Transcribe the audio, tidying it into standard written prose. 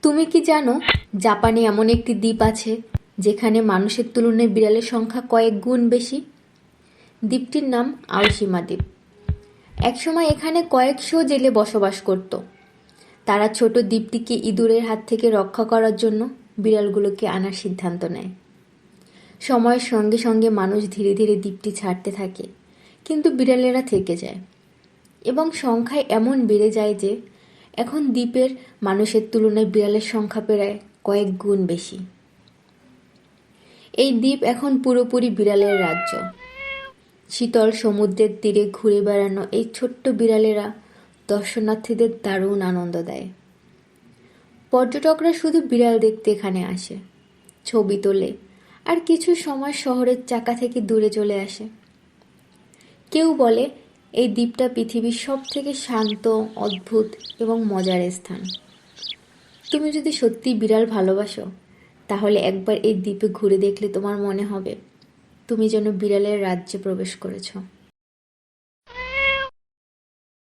তুমি কি জানো, জাপানে এমন একটি দ্বীপ আছে যেখানে মানুষের তুলনায় বিড়ালের সংখ্যা কয়েক গুণ বেশি। দ্বীপটির নাম আওশিমা দ্বীপ। একসময় এখানে কয়েকশো জেলে বসবাস করত। তারা ছোট দ্বীপটিকে ইঁদুরের হাত থেকে রক্ষা করার জন্য বিড়ালগুলোকে আনার সিদ্ধান্ত নেয়। সময়ের সঙ্গে সঙ্গে মানুষ ধীরে ধীরে দ্বীপটি ছাড়তে থাকে, কিন্তু বিড়ালেরা থেকে যায় এবং সংখ্যায় এমন বেড়ে যায় যে এখন দ্বীপের মানুষের তুলনায় বিড়ালের সংখ্যা প্রায় কয়েক গুণ বেশি। এই দ্বীপ এখন পুরোপুরি বিড়ালের রাজ্য। শীতল সমুদ্রের তীরে ঘুরে বেড়ানো এই ছোট্ট বিড়ালেরা দর্শনার্থীদের দারুণ আনন্দ দেয়। পর্যটকরা শুধু বিড়াল দেখতে এখানে আসে, ছবি তোলে আর কিছু সময় শহরের চাকা থেকে দূরে চলে আসে। কেউ বলে এই দ্বীপটা পৃথিবীর সবথেকে শান্ত, অদ্ভুত এবং মজার স্থান। তুমি যদি সত্যি বিড়াল ভালোবাসো, তাহলে একবার এই দ্বীপে ঘুরে দেখলে তোমার মনে হবে তুমি যেন বিড়ালের রাজ্যে প্রবেশ করেছো।